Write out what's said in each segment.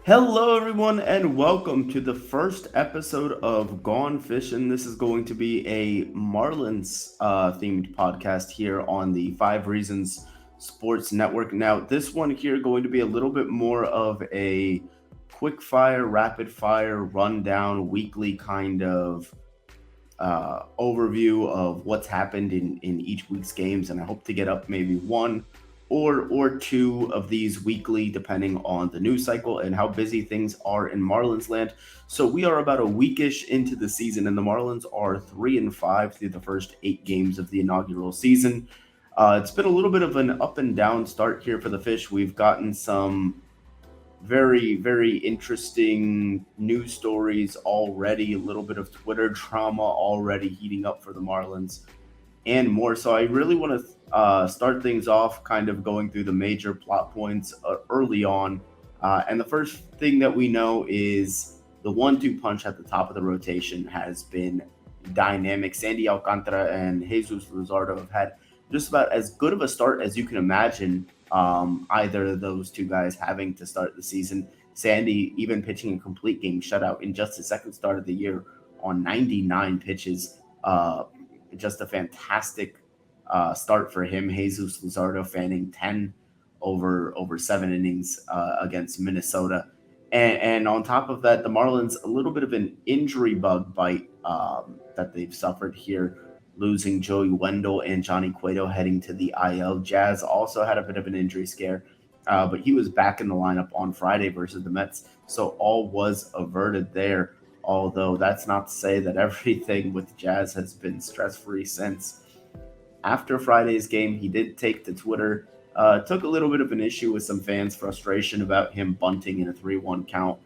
Hello, everyone, and welcome to the first episode of Gone Fishin'. This is going to be a Marlins themed podcast here on the Five Reasons Sports Network. Now, this one here going to be a little bit more of a quick fire, rapid fire, rundown, weekly kind of overview of what's happened in each week's games, and I hope to get up maybe one or two of these weekly, depending on the news cycle and how busy things are in Marlins land. So we are about a weekish into the season, and the Marlins are 3-5 through the first 8 games of the inaugural season. It's been a little bit of an up and down start here for the Fish. We've gotten some very interesting news stories already, a little bit of Twitter drama already heating up for the Marlins and more. So I really want to start things off kind of going through the major plot points early on. And the first thing that we know is the 1-2 punch at the top of the rotation has been dynamic. Sandy Alcantara and Jesus Luzardo have had just about as good of a start as you can imagine. Either of those two guys having to start the season. Sandy even pitching a complete game shutout in just his second start of the year on 99 pitches. Just a fantastic start for him. Jesus Luzardo fanning 10 over 7 innings against Minnesota. And on top of that, the Marlins, a little bit of an injury bug bite that they've suffered here, losing Joey Wendell and Johnny Cueto heading to the IL. Jazz also had a bit of an injury scare, but he was back in the lineup on Friday versus the Mets, so all was averted there. Although that's not to say that everything with Jazz has been stress-free since. After Friday's game, he did take to Twitter, took a little bit of an issue with some fans' frustration about him bunting in a 3-1 count,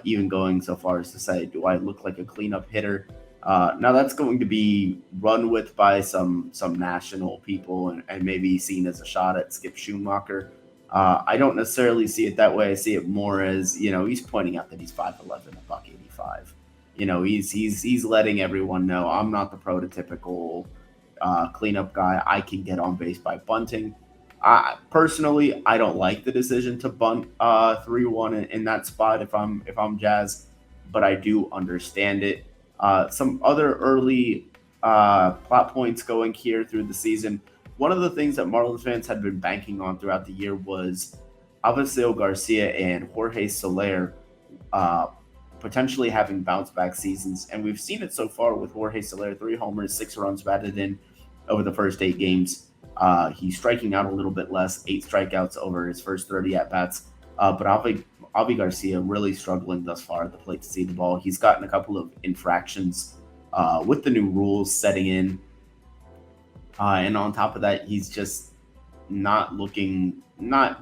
even going so far as to say, "Do I look like a cleanup hitter?" Now that's going to be run with by some national people and maybe seen as a shot at Skip Schumacher. I don't necessarily see it that way. I see it more as, he's pointing out that he's 5'11", a buck 85. He's letting everyone know I'm not the prototypical cleanup guy. I can get on base by bunting. Personally, I don't like the decision to bunt 3-1 in that spot if I'm Jazz, but I do understand it. Some other early plot points going here through the season. One of the things that Marlins fans had been banking on throughout the year was Avisail Garcia and Jorge Soler potentially having bounce back seasons. And we've seen it so far with Jorge Soler: 3 homers, 6 runs batted in over the first 8 games. He's striking out a little bit less, 8 strikeouts over his first 30 at bats. But Avi Garcia really struggling thus far at the plate to see the ball. He's gotten a couple of infractions with the new rules setting in. And on top of that, he's just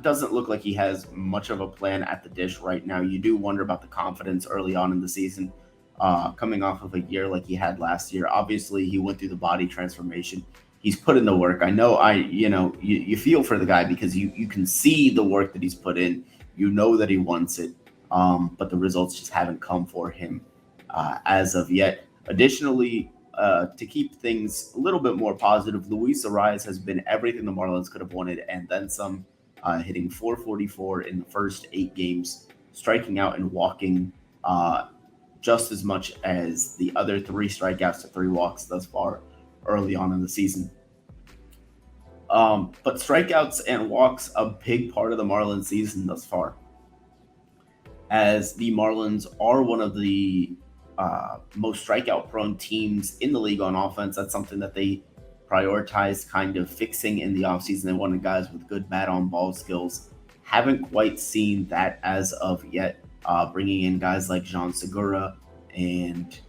doesn't look like he has much of a plan at the dish right now. You do wonder about the confidence early on in the season, coming off of a year like he had last year. Obviously, he went through the body transformation. He's put in the work. I know you feel for the guy because you can see the work that he's put in. You know that he wants it, but the results just haven't come for him as of yet. Additionally, to keep things a little bit more positive, Luis Arias has been everything the Marlins could have wanted and then some, hitting 444 in the first 8 games, striking out and walking just as much as the other 3 strikeouts to 3 walks thus far early on in the season. But strikeouts and walks, a big part of the Marlins season thus far, as the Marlins are one of the most strikeout prone teams in the league on offense. That's something that they prioritized kind of fixing in the offseason. They wanted guys with good bat on ball skills. Haven't quite seen that as of yet. Bringing in guys like Jean Segura and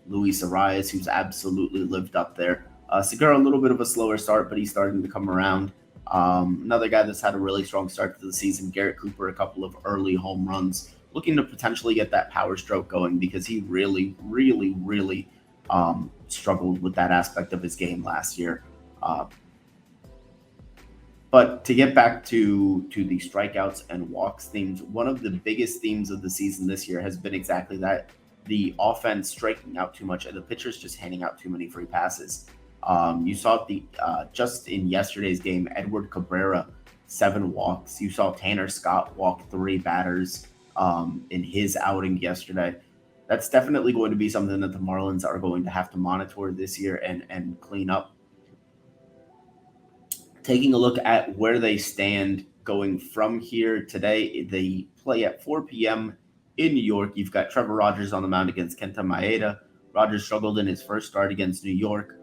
Luis Arias, who's absolutely lived up there. Segura, a little bit of a slower start, but he's starting to come around. Another guy that's had a really strong start to the season, Garrett Cooper, a couple of early home runs, looking to potentially get that power stroke going because he really struggled with that aspect of his game last year. But to get back to the strikeouts and walks themes, one of the biggest themes of the season this year has been exactly that: the offense striking out too much and the pitchers just handing out too many free passes. You saw just in yesterday's game, Edward Cabrera, 7 walks. You saw Tanner Scott walk 3 batters. in his outing yesterday. That's definitely going to be something that the Marlins are going to have to monitor this year and clean up. Taking a look at where they stand going from here today, they play at 4 p.m. in New York. You've got Trevor Rogers on the mound against Kenta Maeda. Rogers struggled in his first start against New York.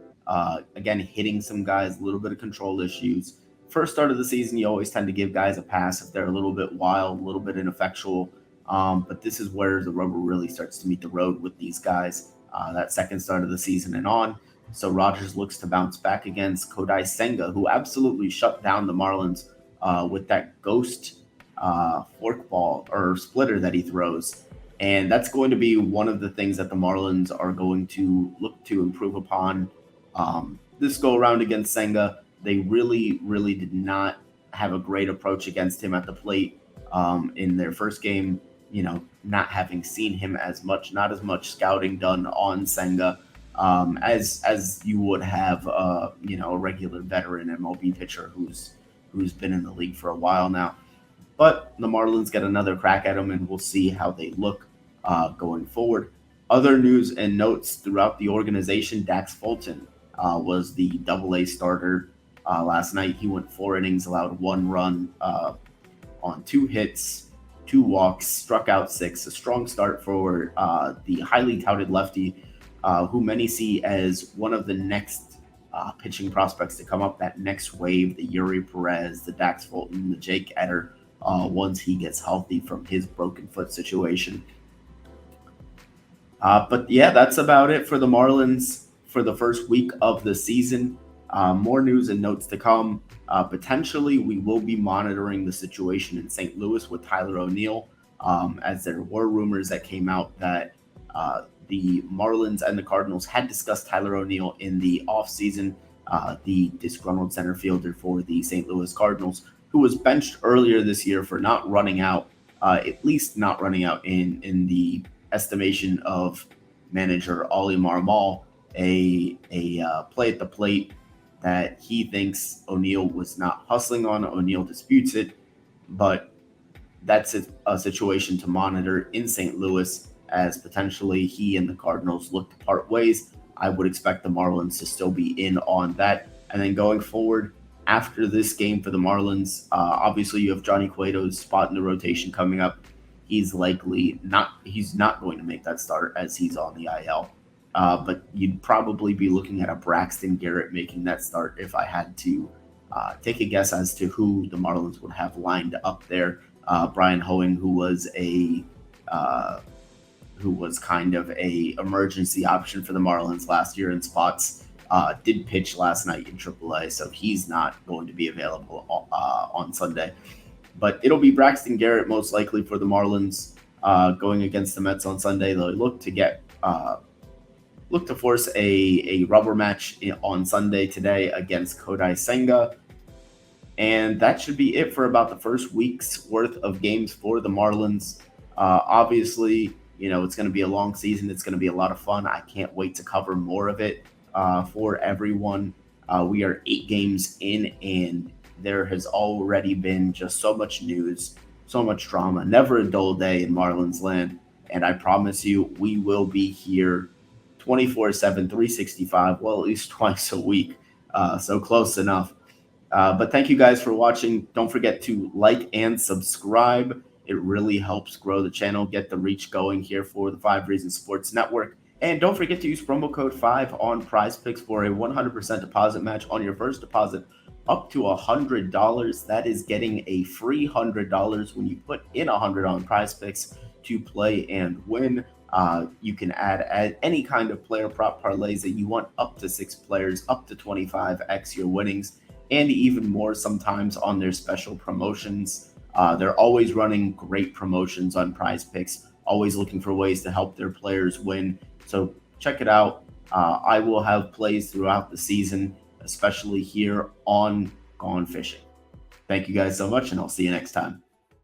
Again, hitting some guys, a little bit of control issues. First start of the season, you always tend to give guys a pass if they're a little bit wild, a little bit ineffectual. But this is where the rubber really starts to meet the road with these guys. That second start of the season and on. So Rogers looks to bounce back against Kodai Senga, who absolutely shut down the Marlins with that ghost forkball or splitter that he throws. And that's going to be one of the things that the Marlins are going to look to improve upon this go around against Senga. They really, really did not have a great approach against him at the plate in their first game. Not having seen him as much, not as much scouting done on Senga as you would have, a regular veteran MLB pitcher who's been in the league for a while now. But the Marlins get another crack at him, and we'll see how they look going forward. Other news and notes throughout the organization: Dax Fulton was the Double-A starter last night. He went 4 innings, allowed 1 run on 2 hits. 2 walks, struck out 6. A strong start for the highly touted lefty, who many see as one of the next pitching prospects to come up, that next wave, the Yuri Perez, the Dax Fulton, the Jake Eder, once he gets healthy from his broken foot situation. But yeah, that's about it for the Marlins for the first week of the season. More news and notes to come. Potentially, we will be monitoring the situation in St. Louis with Tyler O'Neill, as there were rumors that came out that the Marlins and the Cardinals had discussed Tyler O'Neill in the offseason, the disgruntled center fielder for the St. Louis Cardinals, who was benched earlier this year for not running out, at least not running out in the estimation of manager Ollie Marmol, a play at the plate that he thinks O'Neill was not hustling on. O'Neill disputes it, but that's a situation to monitor in St. Louis, as potentially he and the Cardinals look to part ways. I would expect the Marlins to still be in on that. And then going forward, after this game for the Marlins, obviously you have Johnny Cueto's spot in the rotation coming up. He's not going to make that start as he's on the IL. But you'd probably be looking at a Braxton Garrett making that start if I had to take a guess as to who the Marlins would have lined up there. Brian Hoeing, who was kind of a emergency option for the Marlins last year in spots, did pitch last night in AAA, so he's not going to be available on Sunday. But it'll be Braxton Garrett most likely for the Marlins going against the Mets on Sunday. They'll look to force a rubber match on Sunday today against Kodai Senga. And that should be it for about the first week's worth of games for the Marlins. Obviously, it's going to be a long season. It's going to be a lot of fun. I can't wait to cover more of it for everyone. We are 8 games in, and there has already been just so much news, so much drama. Never a dull day in Marlins land. And I promise you, we will be here 24/7, 365, well, at least twice a week. So close enough. But thank you guys for watching. Don't forget to like and subscribe. It really helps grow the channel, get the reach going here for the 5 Reasons Sports Network. And don't forget to use promo code 5 on PrizePicks for a 100% deposit match on your first deposit up to $100. That is getting a free $100 when you put in $100 on PrizePicks to play and win. You can add any kind of player prop parlays that you want, up to 6 players, up to 25x your winnings, and even more sometimes on their special promotions. They're always running great promotions on PrizePicks, always looking for ways to help their players win. So check it out. I will have plays throughout the season, especially here on Gone Fishing. Thank you guys so much, and I'll see you next time.